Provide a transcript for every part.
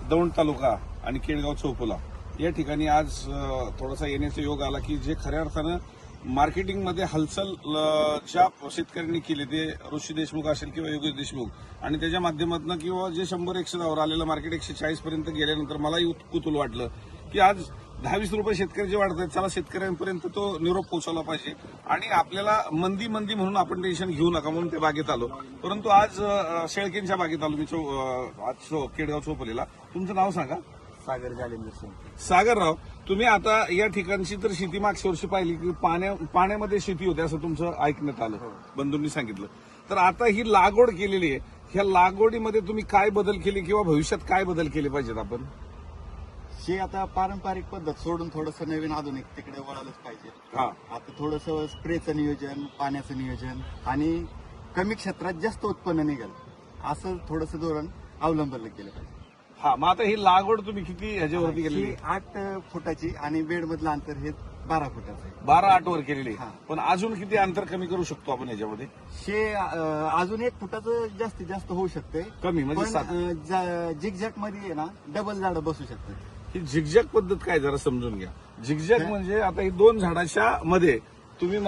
दौंड तालुका आणि केडगाव चौफुला या ठिकाणी आज थोडासा येण्याचा योग आला की जे खऱ्या अर्थानं मार्केटिंगमध्ये हालचाल ज्या शेतकऱ्यांनी केली ते ऋषी देशमुख असेल किंवा योगेश देशमुख आणि त्याच्या माध्यमातून किंवा जे 100-110 वर आलेलं मार्केट 140 पर्यंत गेल्यानंतर मलाही कुतूहल वाटलं की आज 10-20 रुपये शेतकरी जे वाढत आहेत चला शेतकऱ्यांपर्यंत तो निरोप पोहोचवला पाहिजे आणि आपल्याला मंदी म्हणून आपण टेन्शन घेऊ नका म्हणून ते बागेत आलो. परंतु आज शेळकेंच्या बागेत आलो मी आज केडगाव चौफुलीला. तुमचं नाव सांगा. सागर जालिंदर सिंग. सागरराव, तुम्ही आता या ठिकाणची तर शेती मागच्या वर्षी पाहिली की पाण्यामध्ये शेती होते असं तुमचं ऐकण्यात आलं, बंधूंनी सांगितलं. तर आता ही लागवड केलेली आहे, ह्या लागवडीमध्ये तुम्ही काय बदल केले किंवा भविष्यात काय बदल केले पाहिजेत आपण? हे आता पारंपरिक पद्धत सोडून थोडंसं नवीन आधुनिक तिकडे वळालंच पाहिजे. आता थोडंसं स्प्रेचं नियोजन, पाण्याचं नियोजन आणि कमी क्षेत्रात जास्त उत्पन्न निघेल असं थोडंसं धोरण अवलंबलं केलं पाहिजे. मग आता ही लागवड तुम्ही किती ह्याच्यावरती केलेली? 8 फुटाची आणि बेड मधलं अंतर हे 12 फुटाचं आहे. 12-8 वर केलेली. पण अजून किती अंतर कमी करू शकतो आपण याच्यामध्ये? अजून 1 फुटाचं जास्तीत जास्त होऊ शकते कमी, म्हणजे झिकझॅक मध्ये आहे ना डबल झाडं बसू शकतात. ही झिगझॅग पद्धत काय जरा समजून घ्या. झिगझॅग म्हणजे आता ही 2 झाडाच्या मध्ये तुम्ही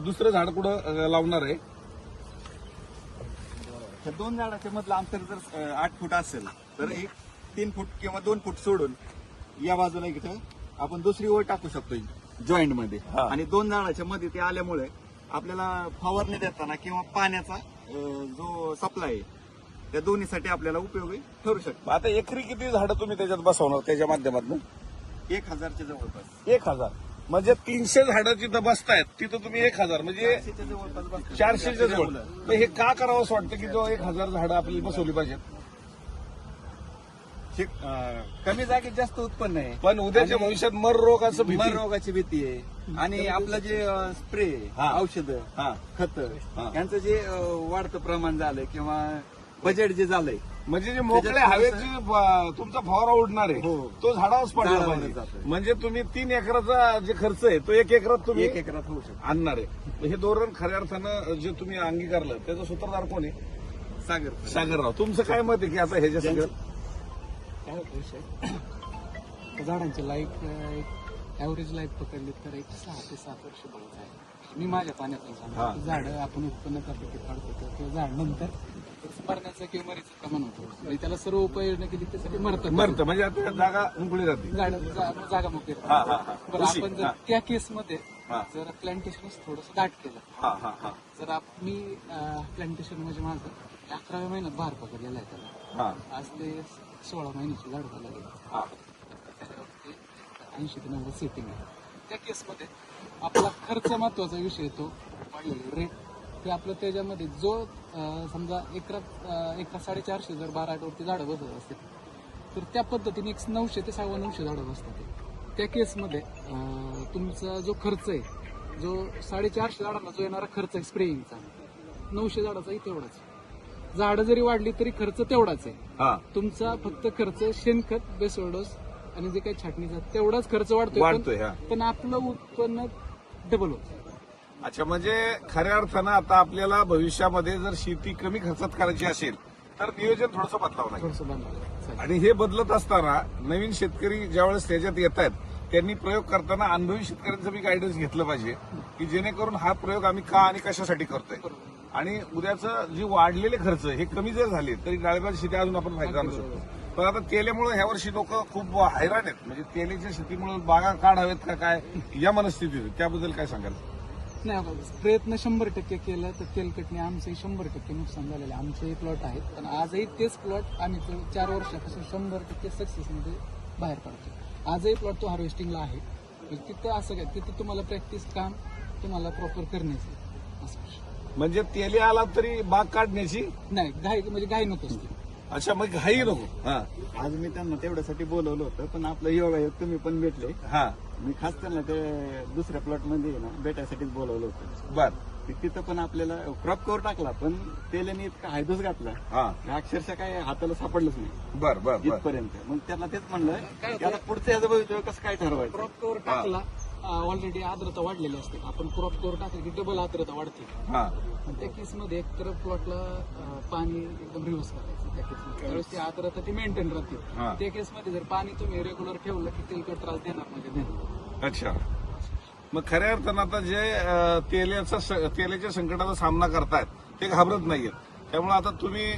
दुसरं झाड कुठं लावणार आहे? त्या 2 झाडाच्या मधलं अंतर जर 8 फूट असेल तर 3 फूट किंवा 2 फूट सोडून या बाजूला इथं आपण दुसरी ओळ टाकू शकतो जॉईंट मध्ये. आणि 2 झाडाच्या मध्ये ते आल्यामुळे आपल्याला फवारणी देताना किंवा पाण्याचा जो सप्लाय आहे त्या दोन्हीसाठी आपल्याला उपयोगी ठरू शकतो. आता एकरी किती झाडं तुम्ही त्याच्यात बसवणार त्याच्या माध्यमातून? 1000च्या जवळपास. 1000 म्हणजे 300 झाडं जिथं बसतायत तिथं तुम्ही 1000 म्हणजे 400च्या जवळ. हे का करावं असं वाटतं की जो 1000 झाडं आपल्याला बसवली पाहिजेत? कमी जागेत जास्त उत्पन्न आहे, पण उद्याच्या भविष्यात मर रोगाची भीती आहे आणि आपलं जे स्प्रे औषधं खत यांचं जे वाढतं प्रमाण झालंय किंवा बजेट जे झालंय म्हणजे जे मोकळे हवेत जे तुमचा फवारा उडणार आहे तो झाडावरच पडला पाहिजे. म्हणजे तुम्ही 3 एकराचा जे खर्च आहे तो 1 एकरात तुम्ही 1 एकरात होऊ शकतो आणणार आहे. हे धोरण खऱ्या अर्थानं जे तुम्ही अंगीकारलं त्याचं सूत्रधार कोण आहे? सागरराव. तुमचं काय मत आहे की आता ह्याच्या सगळं काय होतं विषय, झाडांची लाईफ ऍव्हरेज लाईफ पकडली तर 6 ते 7 वर्ष बघत आहे. मी माझ्या पाण्यातून सांगतो, झाडं आपण उत्पन्न करतो काढतो किंवा झाड नंतर मरण्याचं किंवा मरीचं प्रमाण होतं. म्हणजे त्याला सर्व उपाययोजना केली त्यासाठी मरतं म्हणजे आता जागा मोकळी जाते, जागा मोकळी राहते. पण आपण जर त्या केसमध्ये जर प्लांटेशन थोडंसं दाट केलं, जर मी प्लांटेशन म्हणजे माझं 11व्या महिन्यात बाहेर पकडलेला आहे त्याला. आज ते 16 महिन्याची झाड झाला गेली. 80 ते 90 सेटिंग आहे. त्या केसमध्ये आपला खर्च महत्वाचा विषय येतो, वाढलेला रेट ते आपलं त्याच्यामध्ये जो समजा एकरात 450 जर 12-8 वरती झाडं बसत असतील तर त्या पद्धतीने 900 ते 950 झाडं बसतात. त्या केसमध्ये तुमचा जो खर्च आहे, जो 450 झाडांना जो येणारा खर्च आहे स्प्रेइंगचा, 900 झाडाचाही तेवढाच. झाडं जरी वाढली तरी खर्च तेवढाच आहे. तुमचा फक्त खर्च शेणखत, बेसोल डोस आणि जे काही छाटणीचा तेवढाच खर्च वाढतोय, पण आपलं उत्पन्न डबल होतं. अच्छा, म्हणजे खऱ्या अर्थानं आता आपल्याला भविष्यामध्ये जर शेती कमी खर्चात करायची असेल तर नियोजन थोडंसं बदलावं लागेल. आणि हे बदलत असताना नवीन शेतकरी ज्यावेळेस त्याच्यात येत आहेत त्यांनी प्रयोग करताना अनुभवी शेतकऱ्यांचं मी गायडन्स घेतलं पाहिजे की जेणेकरून हा प्रयोग आम्ही का आणि कशासाठी करतोय आणि उद्याचं जे वाढलेले खर्च हे कमी जर झाले तरी डाळिंबाची शेती अजून आपण फायदा आणू शकतो. पण आता तेल्यामुळे ह्या वर्षी लोक खूप हैराण आहेत. म्हणजे तेलाच्या शेतीमुळे बागा काढावेत का काय या मनस्थितीत, त्याबद्दल काय सांगाल? नाही, प्रयत्न 100% केला तर तेलकटने आमचंही 100% नुकसान झालेलं आहे. आमचेही प्लॉट आहेत, पण आजही तेच प्लॉट आम्ही 4 वर्षापासून 100% सक्सेसमध्ये बाहेर काढतो. आजही प्लॉट तो हार्वेस्टिंगला आहे. तिथं असं काय, तिथं तुम्हाला प्रॅक्टिस काम तुम्हाला प्रॉपर करण्याचं असं. म्हणजे तेली आला तरी बाग काढण्याची नाही घाई, म्हणजे घाई नकोच. अच्छा, मग घाई नको. आज मी त्यांना तेवढ्यासाठी बोलवलं होतं, पण आपलं योगायोग तुम्ही पण भेटले. मी खास त्यांना ते दुसऱ्या प्लॉट मध्ये ना भेटायसाठीच बोलवलं होतं. बर. तिथं पण आपल्याला क्रॉप कव्हर टाकला, पण तेल्याने इतका हायदोस घातला अक्षरशः काय हाताला सापडलंच नाही. बर इथपर्यंत. मग त्यांना तेच म्हणलं की आता पुढचं याचं भविष्य कसं काय ठरवायचं. क्रॉप कव्हर टाकला, ऑलरेडी आर्द्रता वाढलेली असते. आपण क्रॉप कव्हर टाकलं की डबल आर्द्रता वाढते. त्या केसमध्ये एक तर प्लॉटला पाणी एकदम रिव्हर्स करायचं, त्या केसमध्ये त्यावेळेस ती आर्द्रता ती मेंटेन हा. राहते. त्या केसमध्ये जर पाणी तुम्ही रेग्युलर ठेवलं की तेलकट त्रास देणार म्हणजे देणार. अच्छा. मग खऱ्या अर्थानं आता जे तेलाच्या संकटाचा सामना करतायत ते घाबरत नाहीयेत. त्यामुळे आता तुम्ही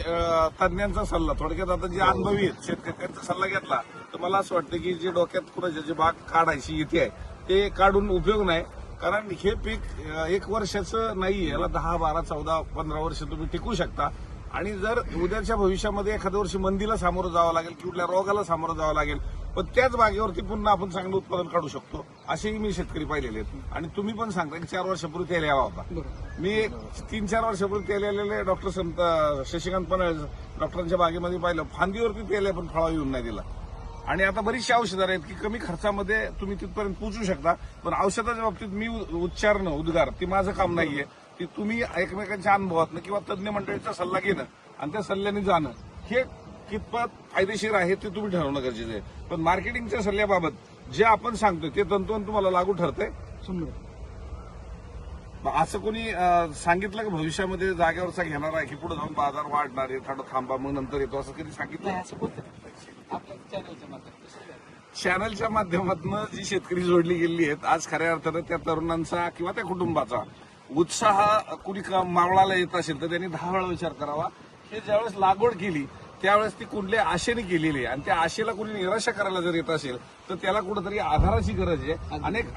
तज्ञांचा सल्ला, थोडक्यात आता जे अनुभवी आहेत शेतकऱ्यांचा सल्ला घेतला तर मला असं वाटतं की जे डोक्यात कुणाच्या जी बाग काढायची इथे आहे ते काढून उपयोग नाही. कारण हे पीक 1 वर्षाचं नाही, याला 10, 12, 14, 15 वर्ष तुम्ही टिकू शकता. आणि जर उद्याच्या भविष्यामध्ये एखाद्या वर्षी मंदीला सामोरं जावं लागेल, कुठल्या रोगाला सामोरं जावं लागेल, पण त्याच बागेवरती पुन्हा आपण चांगलं उत्पादन काढू शकतो असेही मी शेतकरी पाहिलेले आहेत. आणि तुम्ही पण सांगता की 4 वर्षापूर्वी तेल यावा होता. बरोबर. मी 3-4 वर्षापूर्वी तेल आलेले डॉक्टर शशिकांत पनळ डॉक्टरांच्या बागेमध्ये पाहिलं, फांदीवरती तेल आहे पण फळा येऊन नाही दिला. आणि आता बरीचशी औषधं आहेत की कमी खर्चामध्ये तुम्ही तिथपर्यंत पोहोचू शकता. पण औषधाच्या बाबतीत मी उच्चारणं, उद्गार ती माझं काम नाहीये. ती तुम्ही एकमेकांच्या अनुभवातनं किंवा तज्ज्ञ मंडळीचा सल्ला घेणं आणि त्या सल्ल्याने जाणं हे कितपत फायदेशीर आहे ते तुम्ही ठरवणं गरजेचं आहे. पण मार्केटिंगच्या सल्ल्याबाबत जे आपण सांगतोय ते तंतोतंत तुम्हाला लागू ठरतंय. असं कोणी सांगितलं की भविष्यामध्ये जागेवरचा घेणार आहे की पुढे जाऊन बाजार वाढणार आहे, थोडं थांबा मग नंतर येतो, असं कधी सांगितलं? नाही, असं बोलतात आपल्या चॅनलच्या माध्यमातून. चॅनलच्या माध्यमातून जी शेतकरी जोडली गेली आहेत आज खऱ्या अर्थानं त्या तरुणांचा किंवा त्या कुटुंबाचा उत्साह कुणी मावळाला येत असेल तर त्यांनी 10 वेळा विचार करावा. हे ज्यावेळेस लागवड केली त्यावेळेस ती कुठल्या आशेने केलेली आहे आणि त्या आशेला कुणी निराशा करायला जर येत असेल तर त्याला कुठंतरी आधाराची गरज आहे. अनेक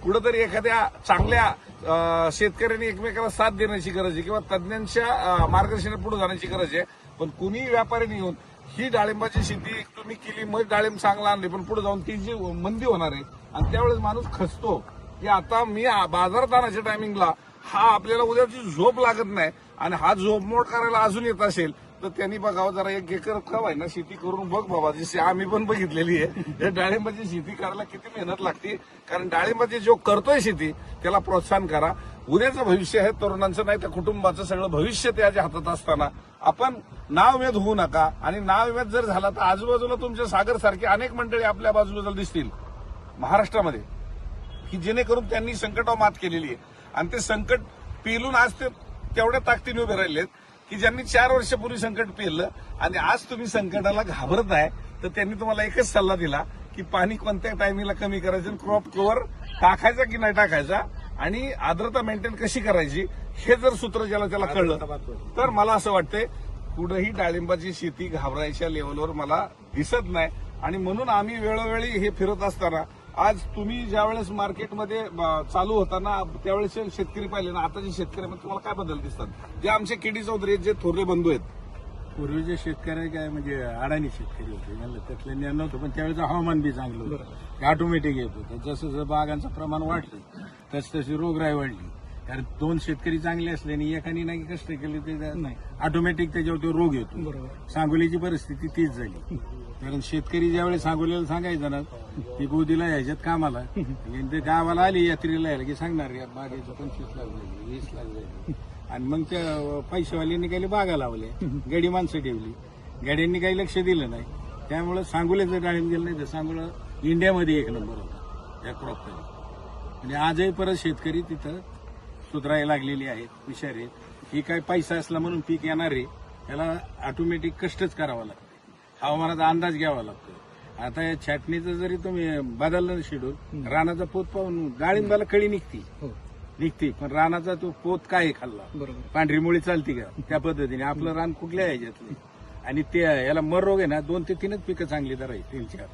कुठंतरी एखाद्या चांगल्या शेतकऱ्यांनी एकमेकाला साथ देण्याची गरज आहे किंवा तज्ज्ञांच्या मार्गदर्शनात पुढे जाण्याची गरज आहे. पण कुणी व्यापाऱ्यांनी येऊन ही डाळिंबाची शेती तुम्ही केली मग डाळिंब चांगला आणले पण पुढे जाऊन ती जी मंदी होणार आहे आणि त्यावेळेस माणूस खचतो की आता मी बाजारात आणायच्या टायमिंगला हा आपल्याला उद्याची झोप लागत नाही आणि हा झोप मोड करायला अजून येत असेल तर त्यांनी बघावं जरा 1 एकर आहे ना शेती करून बघ बाबा. जशी आम्ही पण बघितलेली आहे. या डाळिंबाची शेती करायला किती मेहनत लागते. कारण डाळिंबाची जो करतोय शेती त्याला प्रोत्साहन करा. उद्याचं भविष्य आहे तरुणांचं, नाही तर कुटुंबाचं सगळं भविष्य त्याच्या हातात असताना आपण नावमेद होऊ नका. आणि नावमेद जर झाला तर आजूबाजूला तुमच्या सागर सारखी अनेक मंडळी आपल्या बाजूला दिसतील महाराष्ट्रामध्ये की जेणेकरून त्यांनी संकटावर मात केलेली आहे आणि ते संकट पेलून आज ते तेवढ्या ताकदीने उभे राहिलेत की ज्यांनी 4 वर्षापूर्वी संकट पेललं आणि आज तुम्ही संकटाला घाबरत आहे तर त्यांनी तुम्हाला एकच सल्ला दिला की पाणी कोणत्या टायमिंगला कमी करायचं, क्रॉप कव्हर टाकायचा की नाही टाकायचा आणि आर्द्रता मेंटेन कशी करायची हे जर सूत्र त्याला कळलं तर मला असं वाटतंय पुढेही डाळिंबाची शेती घाबरायच्या लेवलवर मला दिसत नाही. आणि म्हणून आम्ही वेळोवेळी हे फिरत असताना आज तुम्ही ज्यावेळेस मार्केटमध्ये चालू होताना त्यावेळेस शेतकरी पाहिले ना, आताचे शेतकऱ्यांमध्ये तुम्हाला काय बदल दिसतात? जे आमचे केडी चौधरी जे थोरले बंधू आहेत, पूर्वीचे शेतकरी काय म्हणजे अडाणी शेतकरी होते, त्यांना त्यातलं ज्ञान नव्हतं. पण त्यावेळेचं हवामान बी चांगलं होतं, ऑटोमॅटिक येत होतं. जसं जसं बागांचं प्रमाण वाढलं तशी रोगराई वाढली. कारण 2 शेतकरी चांगले असले आणि एकाने नाही कष्ट केले ते नाही ऑटोमॅटिक त्याच्यावर तो रोग येतो. सांगोलीची परिस्थिती तीच झाली. कारण शेतकरी ज्यावेळेस सांगोलीला सांगायचं ना ती गोदीला यायच्यात कामाला, ते गावाला आली यात्रेला यायला की सांगणार या बागेचं 25 लाख जाईल, 20 लाख जाईल. आणि मग त्या पैशावाल्यांनी काही बागा लावल्या, गडी माणसं ठेवली, गाड्यांनी काही लक्ष दिलं नाही. त्यामुळे सांगोल्याचं डाळिंब गेलं नाही तर सांगोला इंडियामध्ये 1 नंबर होता या क्रॉपमध्ये. आणि आजही परत शेतकरी तिथं सुधारायला लागलेली आहेत, हुशार आहेत. ही काय पैसा असला म्हणून पीक येणार आहे, त्याला ऑटोमॅटिक कष्टच करावं लागतं, हवामानाचा अंदाज घ्यावा लागतो. आता या छाटणीचं जरी तुम्ही बदललं शेड्यूल, रानाचा पोत पाहून डाळिंबाला कळी निघते पण रानाचा तो पोत काय खाल्ला, पांढरी मुळी चालती का त्या पद्धतीने आपलं रान कुठल्या ह्याच्यातलं. आणि ते याला मर रोग आहे ना 2 ते 3च पिकं चांगली धरायची 3-4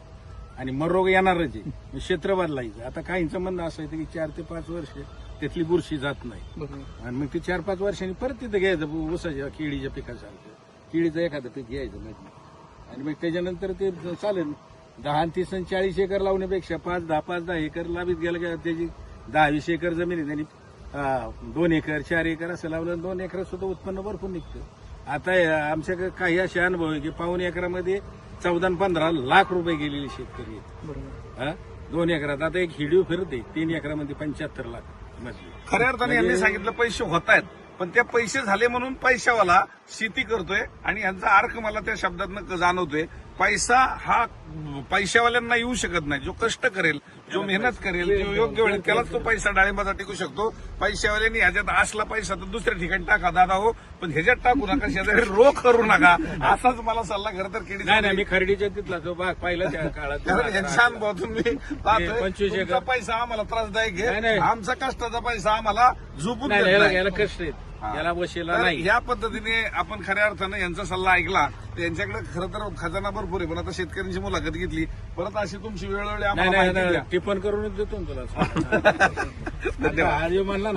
आणि मर रोग येणारच आहे. क्षेत्र बदलायचं. आता काहींचं म्हणणं असं आहे की 4 ते 5 वर्ष त्यातली बुरशी जात नाही आणि मग ते 4-5 वर्षांनी परत तिथं घ्यायचं ऊसाच्या केळीच्या पिकासारखं, केळीचं एखादं पीक घ्यायचं मध्ये आणि मग त्याच्यानंतर ते चालेल. 10, 30 आणि 40 एकर लावण्यापेक्षा 5-10 एकर लावीत गेलं का त्याची 10-20 एकर जमीन आहे, त्यांनी 2 एकर 4 एकर असं लावलं 2 एकरात सुद्धा उत्पन्न भरपूर निघतं. आता आमच्याकडे काही असे अनुभव आहे की 1.25 एकरामध्ये 14-15 लाख रुपये गेलेले शेतकरी आहेत. 2 एकरात आता एक हिडिओ फिरते 3 एकरामध्ये 75 लाख मध्ये. खऱ्या अर्थाने यांनी सांगितलं पैसे होत आहेत पण त्या पैसे झाले म्हणून पैशावाला शेती करतोय आणि यांचा अर्थ मला त्या शब्दातनं जाणवतोय. पैसा हा पैशावाल्यांना येऊ शकत नाही. जो कष्ट करेल, जो मेहनत करेल, जो योग्य वेळेत त्यालाच तो पैसा डाळिंबाचा टिकू शकतो. पैशावाल्यांनी ह्याच्यात असला पैसा तर दुसऱ्या ठिकाणी टाका दादा हो, पण ह्याच्यात टाकू नका, शेजारी रोख करू नका, असाच मला सल्ला खरं तर केली. नाही मी खर्डीच्या तिथला जो भाग पाहिला त्या काळात कारण यांच्या अनुभवातून मी पाहतोय 25 एकर. तुमचा पैसा आम्हाला त्रासदायक नाही, आहे, नाही. आमचा कष्टाचा पैसा आम्हाला झोपून नाही देत याला नाही. याला कष्ट आहेत, याला वशीला तर नाही. या पद्धतीने आपण खऱ्या अर्थानं यांचा सल्ला ऐकला. त्यांच्याकडे खरं तर खजाना भरपूर आहे, पण आता शेतकऱ्यांची मुलाखत घेतली, परत अशी तुमची वेळोवेळी नाही आम्हाला नाही माहिती द्या. टिपण करूनच देतो ना तुला. धन्यवाद. आज म्हणला ना